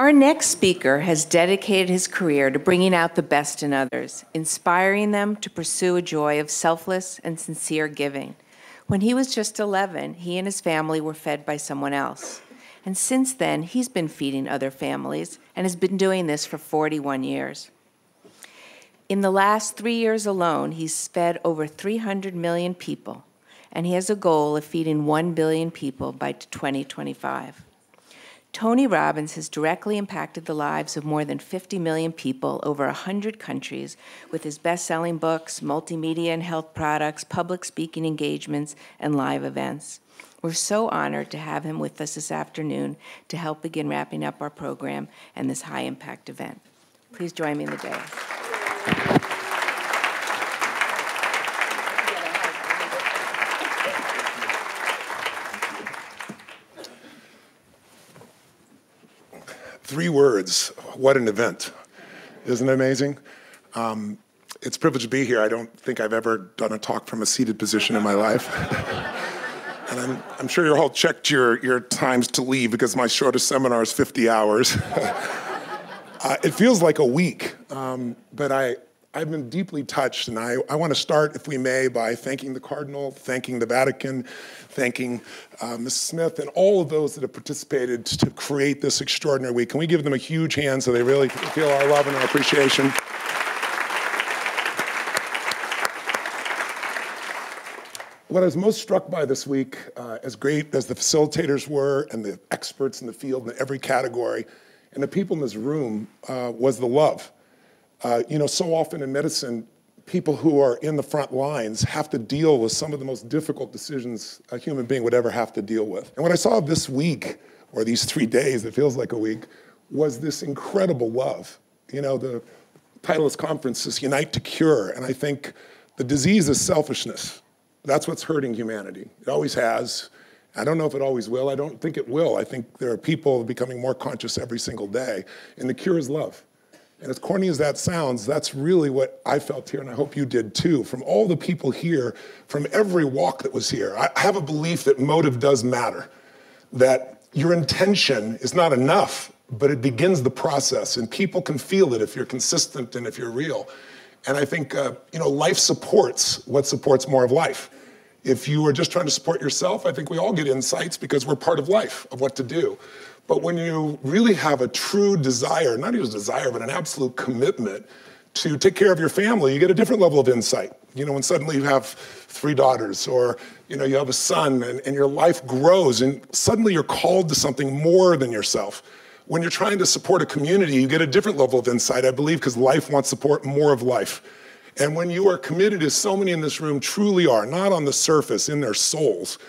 Our next speaker has dedicated his career to bringing out the best in others, inspiring them to pursue a joy of selfless and sincere giving. When he was just 11, he and his family were fed by someone else. And since then, he's been feeding other families and has been doing this for 41 years. In the last 3 years alone, he's fed over 300 million people, and he has a goal of feeding 1 billion people by 2025. Tony Robbins has directly impacted the lives of more than 50 million people over 100 countries with his best-selling books, multimedia and health products, public speaking engagements, and live events. We're so honored to have him with us this afternoon to help begin wrapping up our program and this high-impact event. Please join me in the dais. 3 words, what an event. Isn't it amazing? It's a privilege to be here. I don't think I've ever done a talk from a seated position in my life. And I'm sure you all checked your times to leave because my shortest seminar is 50 hours. It feels like a week, but I've been deeply touched, and I want to start, if we may, by thanking the Cardinal, thanking the Vatican, thanking Ms. Smith, and all of those that have participated to create this extraordinary week. Can we give them a huge hand so they really feel our love and our appreciation? What I was most struck by this week, as great as the facilitators were, and the experts in the field in every category, and the people in this room, was the love. So often in medicine, people who are in the front lines have to deal with some of the most difficult decisions a human being would ever have to deal with. And what I saw this week, or these 3 days, it feels like a week, was this incredible love. The title of this conference is Unite to Cure, and I think the disease is selfishness. That's what's hurting humanity. It always has. I don't know if it always will. I don't think it will. I think there are people becoming more conscious every single day, and the cure is love. And as corny as that sounds, that's really what I felt here, and I hope you did too. From all the people here, from every walk that was here, I have a belief that motive does matter, that your intention is not enough, but it begins the process, and people can feel it if you're consistent and if you're real. And I think, life supports what supports more of life. If you are just trying to support yourself, I think we all get insights because we're part of life, of what to do. But when you really have a true desire, not even a desire, but an absolute commitment to take care of your family, you get a different level of insight. When suddenly you have 3 daughters, or you have a son, and your life grows, and suddenly you're called to something more than yourself. When you're trying to support a community, you get a different level of insight, I believe, because life wants to support more of life. And when you are committed, as so many in this room truly are, not on the surface, in their souls,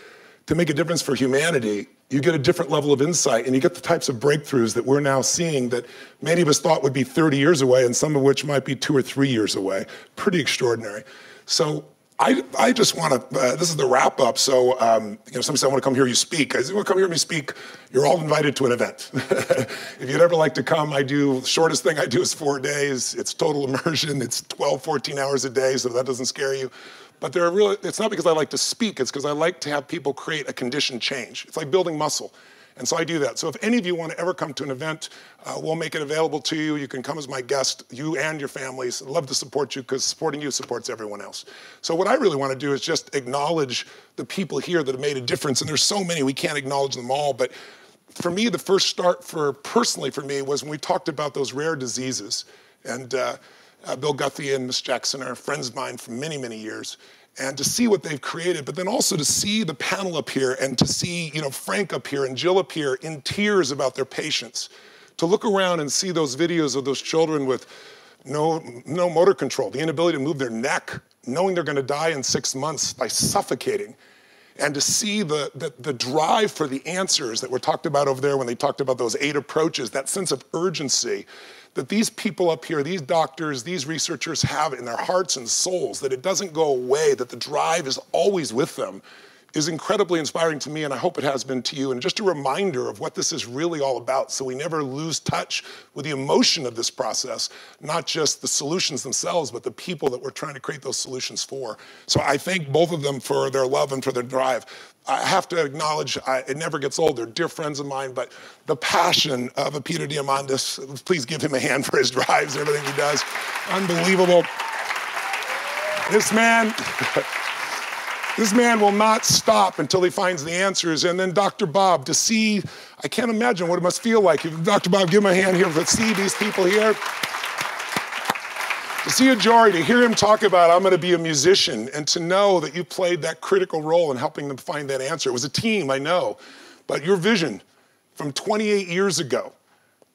to make a difference for humanity, you get a different level of insight, and you get the types of breakthroughs that we're now seeing that many of us thought would be 30 years away, and some of which might be 2 or 3 years away. Pretty extraordinary. So I just want to, this is the wrap up, so somebody said, I want to come hear you speak. I said, well, come hear me speak. You're all invited to an event. If you'd ever like to come, the shortest thing I do is 4 days. It's total immersion. It's 12, 14 hours a day, so that doesn't scare you. But it's not because I like to speak, it's because I like to have people create a conditioned change. It's like building muscle. And so I do that. So if any of you want to ever come to an event, we'll make it available to you. You can come as my guest, you and your families. I'd love to support you because supporting you supports everyone else. So what I really want to do is just acknowledge the people here that have made a difference. And there's so many, we can't acknowledge them all. But for me, the first start personally for me was when we talked about those rare diseases. And Bill Guthrie and Miss Jackson are friends of mine for many, many years. And to see what they've created, but then also to see the panel up here and to see, Frank up here and Jill up here in tears about their patients. To look around and see those videos of those children with no motor control, the inability to move their neck, knowing they're going to die in 6 months by suffocating. And to see the drive for the answers that were talked about over there when they talked about those 8 approaches, that sense of urgency that these people up here, these doctors, these researchers have in their hearts and souls, that it doesn't go away, that the drive is always with them, is incredibly inspiring to me, and I hope it has been to you, and just a reminder of what this is really all about, so we never lose touch with the emotion of this process, not just the solutions themselves, but the people that we're trying to create those solutions for. So I thank both of them for their love and for their drive. I have to acknowledge, it never gets old, they're dear friends of mine, but the passion of Peter Diamandis, please give him a hand for his drives, everything he does, unbelievable. This man will not stop until he finds the answers. And then Dr. Bob, to see, I can't imagine what it must feel like. Dr. Bob, give him a hand here, to see these people here. To see a Jory, to hear him talk about, I'm gonna be a musician, and to know that you played that critical role in helping them find that answer. It was a team, I know, but your vision from 28 years ago,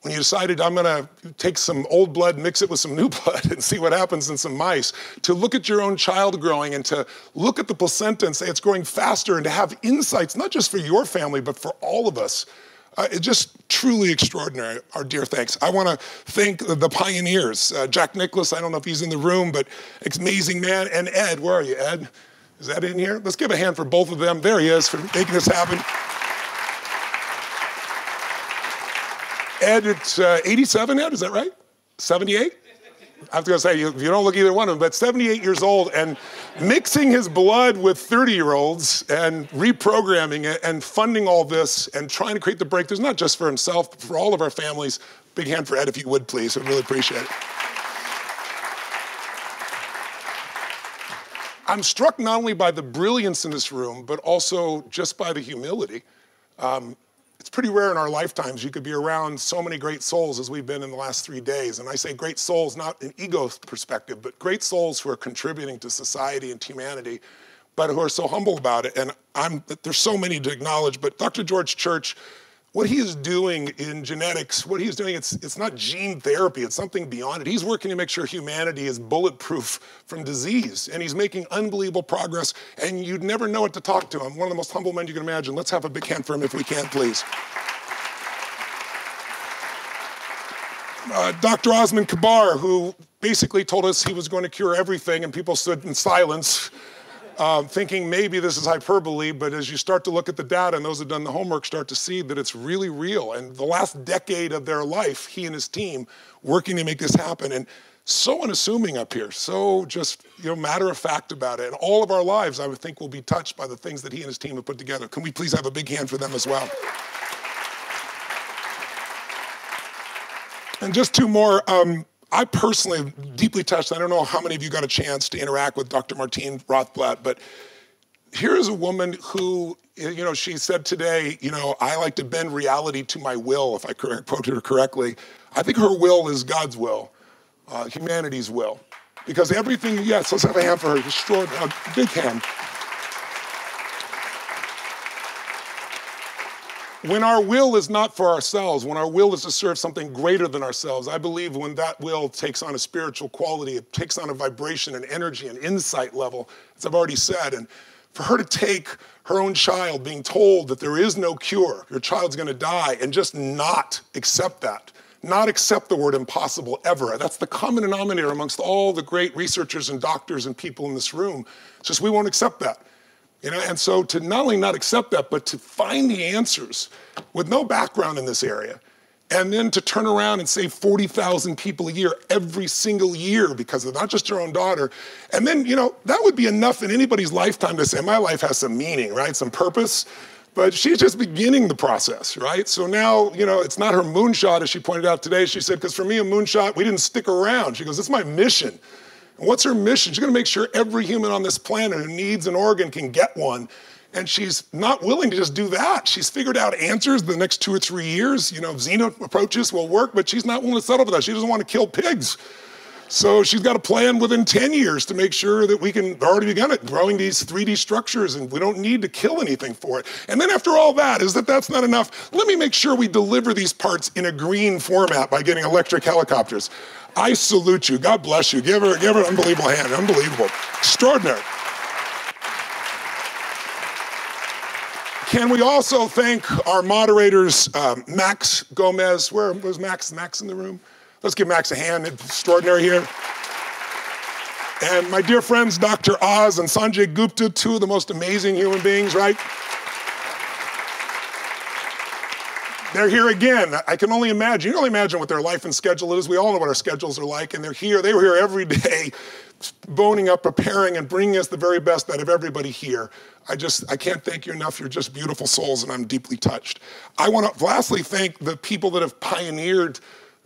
when you decided I'm gonna take some old blood, mix it with some new blood and see what happens in some mice, to look at your own child growing and to look at the placenta and say it's growing faster, and to have insights, not just for your family, but for all of us. It's just truly extraordinary. Our dear thanks. I wanna thank the pioneers. Jack Nicholas, I don't know if he's in the room, but amazing man. And Ed, where are you, Ed? Is Ed in here? Let's give a hand for both of them. There he is, for making this happen. Ed, it's 87, Ed, is that right? 78? I was gonna say, you don't look either one of them, but 78 years old and mixing his blood with 30-year-olds and reprogramming it and funding all this and trying to create the breakthroughs, not just for himself, but for all of our families. Big hand for Ed, if you would, please. I really appreciate it. I'm struck not only by the brilliance in this room, but also just by the humility. It's pretty rare in our lifetimes you could be around so many great souls as we've been in the last 3 days. And I say great souls, not an ego perspective, but great souls who are contributing to society and humanity, but who are so humble about it. And there's so many to acknowledge, but Dr. George Church, what he is doing in genetics, what he's doing, it's not gene therapy, it's something beyond it. He's working to make sure humanity is bulletproof from disease, and he's making unbelievable progress, and you'd never know what to talk to him. One of the most humble men you can imagine. Let's have a big hand for him if we can, please. Dr. Osman Kabar, who basically told us he was going to cure everything, and people stood in silence, thinking maybe this is hyperbole, but as you start to look at the data, and those who've done the homework start to see that it's really real. And the last decade of their life, he and his team working to make this happen, and so unassuming up here, so just matter of fact about it. And all of our lives, I would think, will be touched by the things that he and his team have put together. Can we please have a big hand for them as well? And just two more. I personally am deeply touched. I don't know how many of you got a chance to interact with Dr. Martine Rothblatt, but here is a woman who, she said today, I like to bend reality to my will, if I quoted her correctly. I think her will is God's will, humanity's will. Because everything, yes, let's have a hand for her. Extraordinary, a big hand. When our will is not for ourselves, when our will is to serve something greater than ourselves, I believe when that will takes on a spiritual quality, it takes on a vibration and energy and insight level, as I've already said. And for her to take her own child being told that there is no cure, your child's gonna die, and just not accept that, not accept the word impossible ever. That's the common denominator amongst all the great researchers and doctors and people in this room. It's just we won't accept that. And so to not only not accept that, but to find the answers with no background in this area, and then to turn around and save 40,000 people a year every single year because of not just her own daughter. And then, that would be enough in anybody's lifetime to say, my life has some meaning, right? Some purpose. But she's just beginning the process, right? So now, it's not her moonshot, as she pointed out today. She said, because for me, a moonshot, we didn't stick around. She goes, it's my mission. What's her mission? She's gonna make sure every human on this planet who needs an organ can get one. And she's not willing to just do that. She's figured out answers the next 2 or 3 years. Xeno approaches will work, but she's not willing to settle for that. She doesn't want to kill pigs. So she's got a plan within 10 years to make sure that we can already begin it, growing these 3D structures, and we don't need to kill anything for it. And then after all that, that's not enough. Let me make sure we deliver these parts in a green format by getting electric helicopters. I salute you. God bless you. Give her an unbelievable hand. Unbelievable. Extraordinary. Can we also thank our moderators, Max Gomez. Where was Max? Max in the room? Let's give Max a hand. Extraordinary here. And my dear friends, Dr. Oz and Sanjay Gupta, two of the most amazing human beings, right? They're here again. I can only imagine, you can only imagine what their life and schedule is. We all know what our schedules are like, and they're here. They were here every day, boning up, preparing, and bringing us the very best out of everybody here. I can't thank you enough. You're just beautiful souls, and I'm deeply touched. I want to lastly thank the people that have pioneered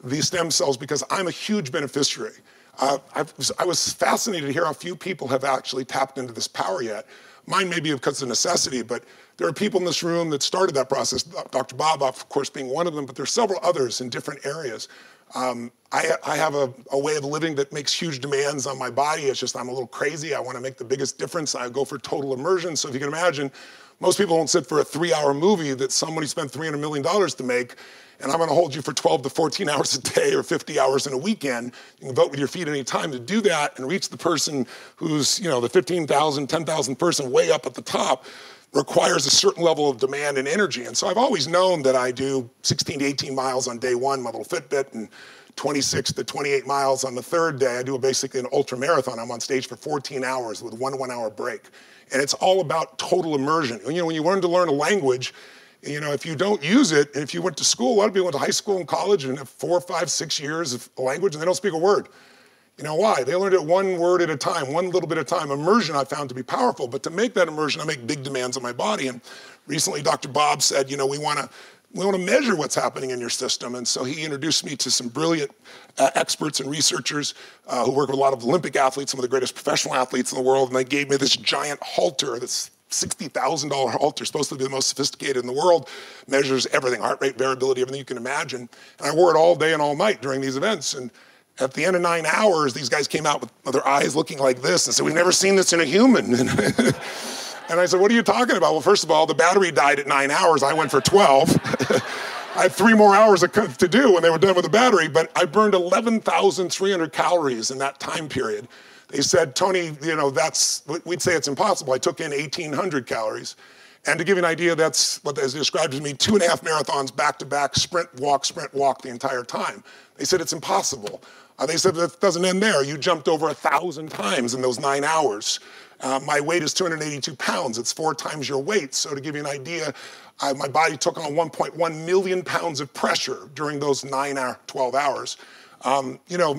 these stem cells, because I'm a huge beneficiary. I was fascinated to hear how few people have actually tapped into this power yet. Mine may be because of necessity, but there are people in this room that started that process, Dr. Bob, of course, being one of them, but there's several others in different areas. I have a way of living that makes huge demands on my body. It's just I'm a little crazy. I want to make the biggest difference. I go for total immersion. So if you can imagine, most people won't sit for a 3-hour movie that somebody spent $300 million to make, and I'm going to hold you for 12 to 14 hours a day or 50 hours in a weekend. You can vote with your feet any time to do that and reach the person who's, the 15,000, 10,000 person way up at the top. Requires a certain level of demand and energy. And so I've always known that I do 16 to 18 miles on day one, my little Fitbit, and 26 to 28 miles on the third day. I do basically an ultra marathon. I'm on stage for 14 hours with one 1-hour break. And it's all about total immersion. When you learn to learn a language, if you don't use it, and if you went to school, a lot of people went to high school and college and have 4, 5, 6 years of a language and they don't speak a word. You know why? They learned it one word at a time, one little bit at a time. Immersion I found to be powerful, but to make that immersion, I make big demands on my body. And recently Dr. Bob said, we want to measure what's happening in your system. And so he introduced me to some brilliant experts and researchers who work with a lot of Olympic athletes, some of the greatest professional athletes in the world. And they gave me this giant halter, this $60,000 halter, supposed to be the most sophisticated in the world, measures everything, heart rate, variability, everything you can imagine. And I wore it all day and all night during these events. And at the end of 9 hours, these guys came out with their eyes looking like this and said, "We've never seen this in a human." And I said, "What are you talking about?" Well, first of all, the battery died at 9 hours. I went for 12. I had 3 more hours to do when they were done with the battery, but I burned 11,300 calories in that time period. They said, "Tony, we'd say it's impossible." I took in 1,800 calories. And to give you an idea, that's what they described to me, 2.5 marathons back-to-back, sprint, walk the entire time. They said, "It's impossible." They said, "That doesn't end there. You jumped over 1,000 times in those 9 hours. My weight is 282 pounds. It's 4 times your weight." So to give you an idea, my body took on 1.1 million pounds of pressure during those 12 hours.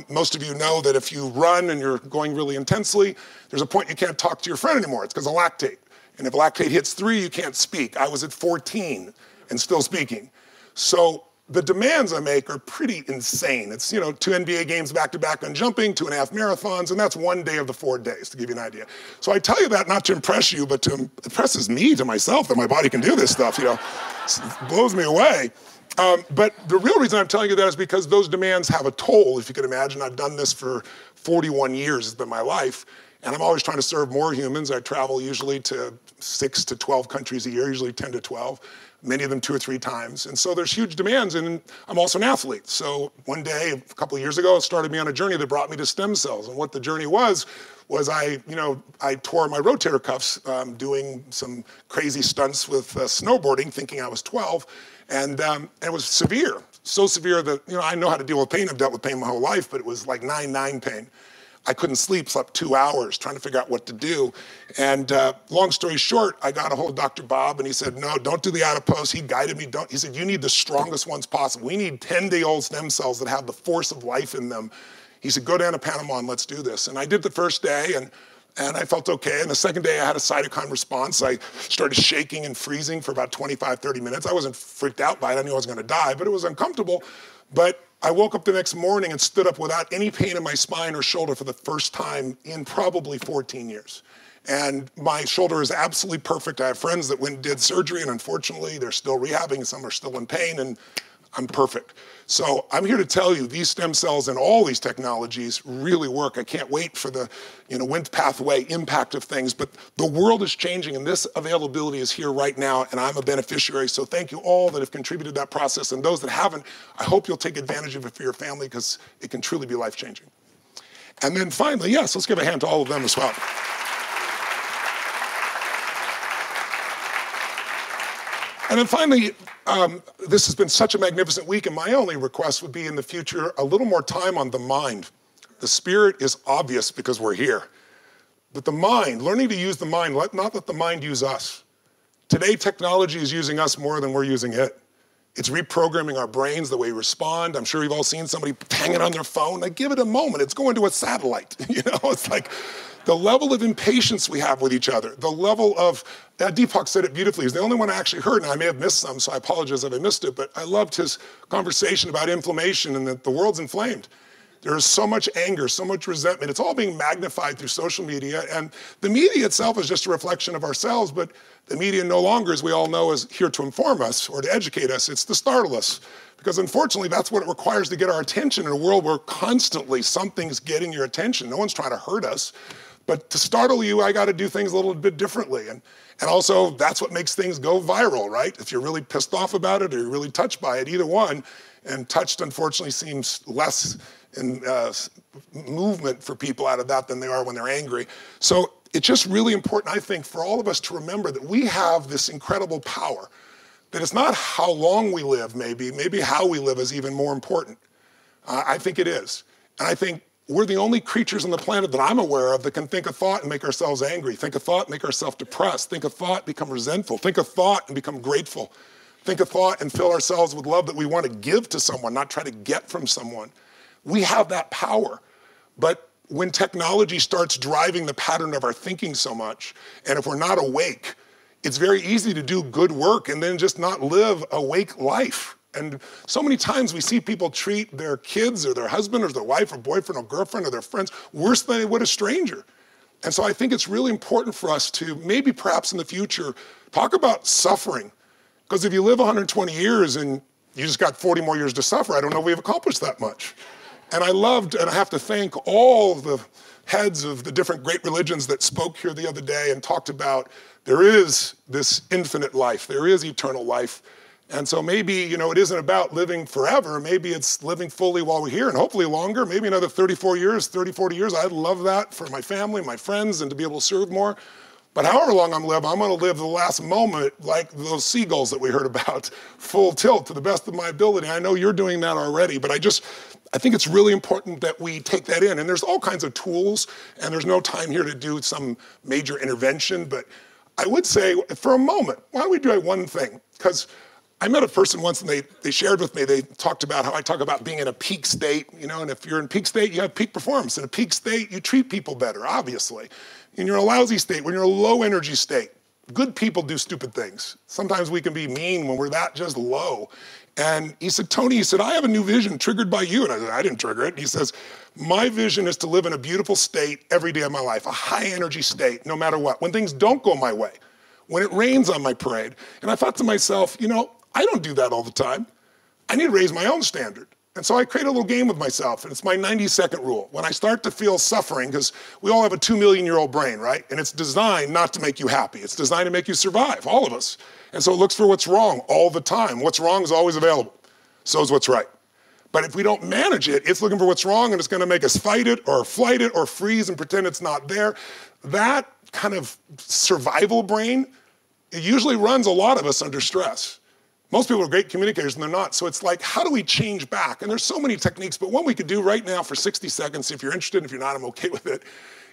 Most of you know that if you run and you're going really intensely, there's a point you can't talk to your friend anymore. It's because of lactate. And if lactate hits 3, you can't speak. I was at 14 and still speaking. So the demands I make are pretty insane. It's, 2 NBA games back-to-back on jumping, 2.5 marathons, and that's 1 day of the 4 days, to give you an idea. So I tell you that not to impress you, but to impresses me to myself that my body can do this stuff, It blows me away. But the real reason I'm telling you that is because those demands have a toll. If you can imagine, I've done this for 41 years, it's been my life. And I'm always trying to serve more humans. I travel usually to 6 to 12 countries a year, usually 10 to 12, many of them 2 or 3 times. And so there's huge demands, and I'm also an athlete. So one day, a couple of years ago, it started me on a journey that brought me to stem cells. And what the journey was I tore my rotator cuffs doing some crazy stunts with snowboarding, thinking I was 12. And it was severe, so severe that, I know how to deal with pain. I've dealt with pain my whole life, but it was like 9/9 pain. I couldn't sleep, slept 2 hours trying to figure out what to do. And long story short, I got a hold of Dr. Bob and he said, "No, don't do the adipose." He guided me. He said, "You need the strongest ones possible. We need 10-day-old stem cells that have the force of life in them." He said, "Go down to Panama and let's do this." And I did the first day and I felt okay. And the second day I had a cytokine response. I started shaking and freezing for about 25, 30 minutes. I wasn't freaked out by it. I knew I was gonna die, but it was uncomfortable. But I woke up the next morning and stood up without any pain in my spine or shoulder for the first time in probably 14 years. And my shoulder is absolutely perfect. I have friends that went and did surgery, and unfortunately, they're still rehabbing. Some are still in pain, and I'm perfect. So I'm here to tell you, these stem cells and all these technologies really work. I can't wait for the Wnt pathway impact of things, but the world is changing and this availability is here right now, and I'm a beneficiary. So thank you all that have contributed to that process, and those that haven't, I hope you'll take advantage of it for your family because it can truly be life-changing. And then finally, yes, let's give a hand to all of them as well. And then finally, this has been such a magnificent week, and my only request would be in the future, a little more time on the mind. The spirit is obvious because we're here. But the mind, learning to use the mind, not let the mind use us. Today, technology is using us more than we're using it. It's reprogramming our brains, the way we respond. I'm sure you've all seen somebody hanging on their phone. Like, give it a moment. It's going to a satellite. It's like the level of impatience we have with each other, the level of, Deepak said it beautifully. He's the only one I actually heard, and I may have missed some, so I apologize if I missed it, but I loved his conversation about inflammation and that the world's inflamed. There is so much anger, so much resentment. It's all being magnified through social media, and the media itself is just a reflection of ourselves, but the media no longer, as we all know, is here to inform us or to educate us. It's to startle us, because unfortunately, that's what it requires to get our attention in a world where constantly something's getting your attention. No one's trying to hurt us, but to startle you, I got to do things a little bit differently. And also, that's what makes things go viral, right? If you're really pissed off about it or you're really touched by it, either one, and touched, unfortunately, seems less in movement for people out of that than they are when they're angry. So it's just really important, I think, for all of us to remember that we have this incredible power, that it's not how long we live, maybe how we live is even more important. I think it is. And I think we're the only creatures on the planet that I'm aware of that can think a thought and make ourselves angry, think a thought, make ourselves depressed, think a thought, become resentful, think a thought and become grateful, think a thought and fill ourselves with love that we want to give to someone, not try to get from someone. We have that power, but when technology starts driving the pattern of our thinking so much, and if we're not awake, it's very easy to do good work and then just not live awake life. And so many times we see people treat their kids or their husband or their wife or boyfriend or girlfriend or their friends worse than they would a stranger. And so I think it's really important for us to maybe perhaps in the future talk about suffering. Because if you live 120 years and you just got 40 more years to suffer, I don't know if we've accomplished that much. And I loved, and I have to thank all the heads of the different great religions that spoke here the other day and talked about there is this infinite life, there is eternal life. And so maybe, it isn't about living forever, maybe it's living fully while we're here and hopefully longer, maybe another 30, 40 years. I'd love that for my family, my friends, and to be able to serve more. But however long I'm going to live the last moment like those seagulls that we heard about, full tilt to the best of my ability. I know you're doing that already, but I think it's really important that we take that in. And there's all kinds of tools, and there's no time here to do some major intervention, but I would say for a moment, why don't we do one thing? Because I met a person once and they shared with me, they talked about how I talk about being in a peak state, and if you're in peak state, you have peak performance. In a peak state, you treat people better, obviously. And you're in a lousy state, when you're in a low energy state, good people do stupid things. Sometimes we can be mean when we're that just low. And he said, Tony, I have a new vision triggered by you. And I said, I didn't trigger it. He says, my vision is to live in a beautiful state every day of my life, a high energy state, no matter what. When things don't go my way, when it rains on my parade. And I thought to myself, I don't do that all the time. I need to raise my own standard. And so I create a little game with myself, and it's my 90-second rule. When I start to feel suffering, because we all have a 2-million-year-old brain, right? And it's designed not to make you happy. It's designed to make you survive, all of us. And so it looks for what's wrong all the time. What's wrong is always available. So is what's right. But if we don't manage it, it's looking for what's wrong, and it's going to make us fight it or flight it or freeze and pretend it's not there. That kind of survival brain, it usually runs a lot of us under stress. Most people are great communicators and they're not. So it's like, how do we change back? And there's so many techniques, but one we could do right now for 60 seconds, if you're interested, if you're not, I'm okay with it,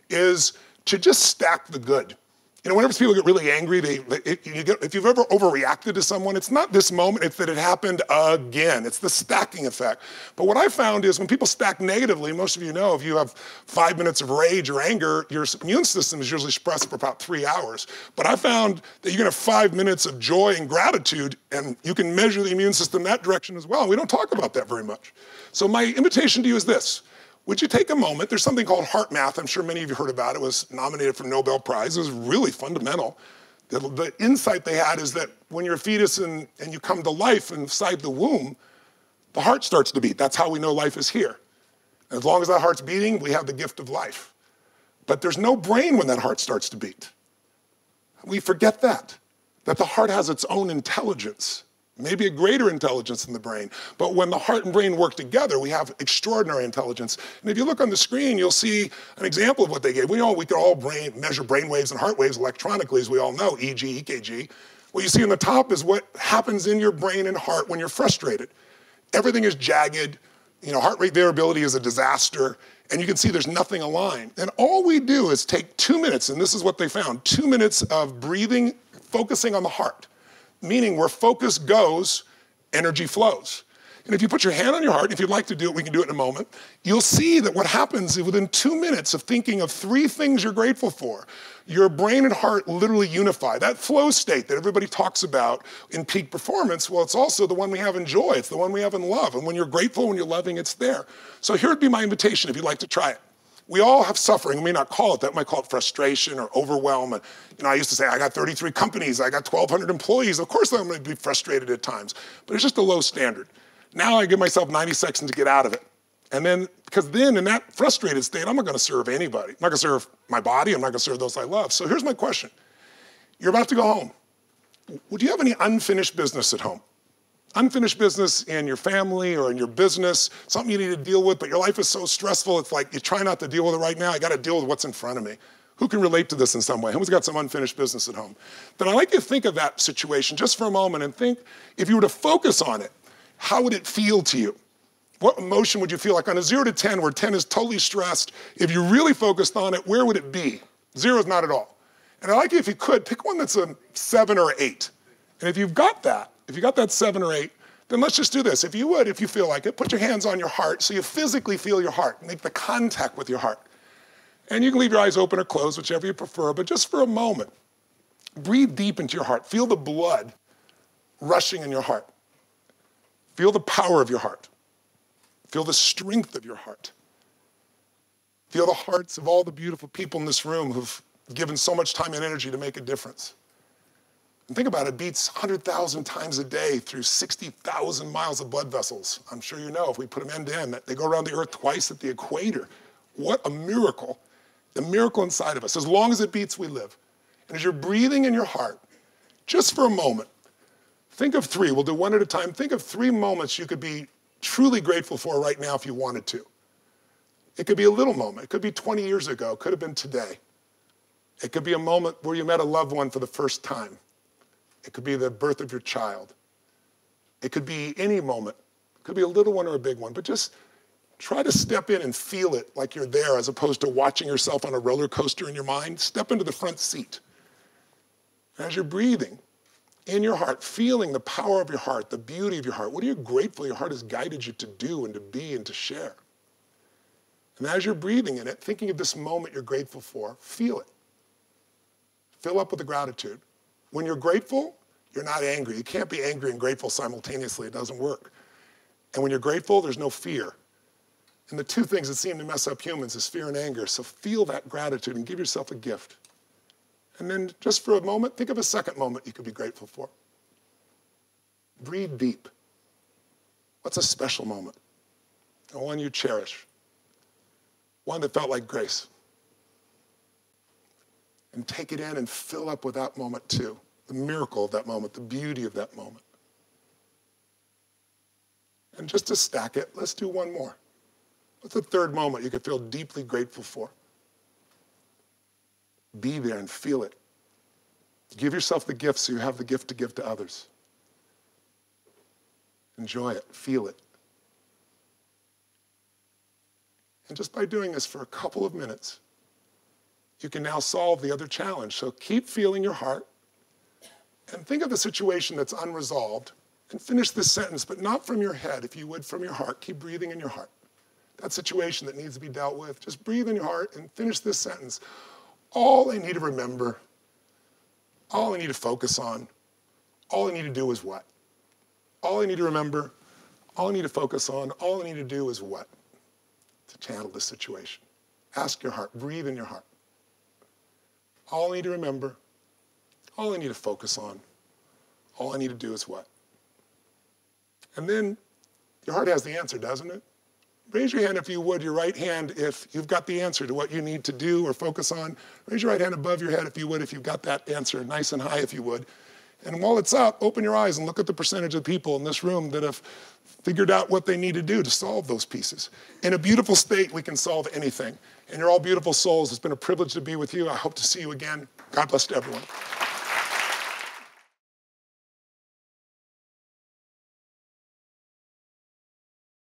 is to just stack the good. Whenever people get really angry, if you've ever overreacted to someone, it's not this moment, it's that it happened again. It's the stacking effect. But what I found is when people stack negatively, most of you know, if you have 5 minutes of rage or anger, your immune system is usually suppressed for about 3 hours. But I found that you can have 5 minutes of joy and gratitude, and you can measure the immune system that direction as well. We don't talk about that very much. So my invitation to you is this. Would you take a moment? There's something called heart math. I'm sure many of you heard about it. It was nominated for Nobel Prize. It was really fundamental. The insight they had is that when you're a fetus and you come to life inside the womb, the heart starts to beat. That's how we know life is here. And as long as that heart's beating, we have the gift of life. But there's no brain when that heart starts to beat. We forget that the heart has its own intelligence. Maybe a greater intelligence in the brain. But when the heart and brain work together, we have extraordinary intelligence. And if you look on the screen, you'll see an example of what they gave. We can all measure brain waves and heart waves electronically, as we all know, EG, EKG. What you see on the top is what happens in your brain and heart when you're frustrated. Everything is jagged. Heart rate variability is a disaster, and you can see there's nothing aligned. And all we do is take 2 minutes, and this is what they found, 2 minutes of breathing, focusing on the heart, meaning where focus goes, energy flows. And if you put your hand on your heart, if you'd like to do it, we can do it in a moment, you'll see that what happens is within 2 minutes of thinking of 3 things you're grateful for, your brain and heart literally unify. That flow state that everybody talks about in peak performance, well, it's also the one we have in joy. It's the one we have in love. And when you're grateful, when you're loving, it's there. So here would be my invitation if you'd like to try it. We all have suffering. We may not call it that. We might call it frustration or overwhelm. And, I used to say, I got 33 companies. I got 1,200 employees. Of course I'm going to be frustrated at times. But it's just a low standard. Now I give myself 90 seconds to get out of it. And then, because then in that frustrated state, I'm not going to serve anybody. I'm not going to serve my body. I'm not going to serve those I love. So here's my question. You're about to go home. Would you have any unfinished business at home? Unfinished business in your family or in your business, something you need to deal with, but your life is so stressful, it's like you try not to deal with it right now. I got to deal with what's in front of me. Who can relate to this in some way? Who's got some unfinished business at home? Then I'd like you to think of that situation just for a moment and think, if you were to focus on it, how would it feel to you? What emotion would you feel like on a 0 to 10, where 10 is totally stressed? If you really focused on it, where would it be? 0 is not at all. And I'd like you, if you could, pick one that's a 7 or 8. And if you've got that 7 or 8, then let's just do this. If you feel like it, put your hands on your heart so you physically feel your heart. Make the contact with your heart. And you can leave your eyes open or closed, whichever you prefer, but just for a moment, breathe deep into your heart. Feel the blood rushing in your heart. Feel the power of your heart. Feel the strength of your heart. Feel the hearts of all the beautiful people in this room who've given so much time and energy to make a difference. And think about it, it beats 100,000 times a day through 60,000 miles of blood vessels. I'm sure you know, if we put them end to end, that they go around the earth twice at the equator. What a miracle. The miracle inside of us. As long as it beats, we live. And as you're breathing in your heart, just for a moment, think of 3. We'll do one at a time. Think of 3 moments you could be truly grateful for right now if you wanted to. It could be a little moment. It could be 20 years ago. It could have been today. It could be a moment where you met a loved one for the first time. It could be the birth of your child. It could be any moment. It could be a little one or a big one. But just try to step in and feel it like you're there as opposed to watching yourself on a roller coaster in your mind. Step into the front seat. As you're breathing in your heart, feeling the power of your heart, the beauty of your heart, what are you grateful your heart has guided you to do and to be and to share? And as you're breathing in it, thinking of this moment you're grateful for, feel it. Fill up with the gratitude. When you're grateful, you're not angry. You can't be angry and grateful simultaneously. It doesn't work. And when you're grateful, there's no fear. And the 2 things that seem to mess up humans is fear and anger. So feel that gratitude and give yourself a gift. And then just for a moment, think of a second moment you could be grateful for. Breathe deep. What's a special moment? The one you cherish. One that felt like grace. And take it in and fill up with that moment too. The miracle of that moment, the beauty of that moment. And just to stack it, let's do one more. What's the 3rd moment you could feel deeply grateful for? Be there and feel it. Give yourself the gift so you have the gift to give to others. Enjoy it, feel it. And just by doing this for a couple of minutes, you can now solve the other challenge. So keep feeling your heart and think of the situation that's unresolved and finish this sentence, but not from your head, if you would, from your heart. Keep breathing in your heart. That situation that needs to be dealt with, just breathe in your heart and finish this sentence. All I need to remember, all I need to focus on, all I need to do is what? All I need to remember, all I need to focus on, all I need to do is what? To handle this situation. Ask your heart, breathe in your heart. All I need to remember, all I need to focus on, all I need to do is what? And then your heart has the answer, doesn't it? Raise your hand if you would, your right hand if you've got the answer to what you need to do or focus on. Raise your right hand above your head if you would, if you've got that answer, nice and high if you would. And while it's up, open your eyes and look at the percentage of people in this room that have figured out what they need to do to solve those pieces. In a beautiful state, we can solve anything. And you're all beautiful souls. It's been a privilege to be with you. I hope to see you again. God bless to everyone.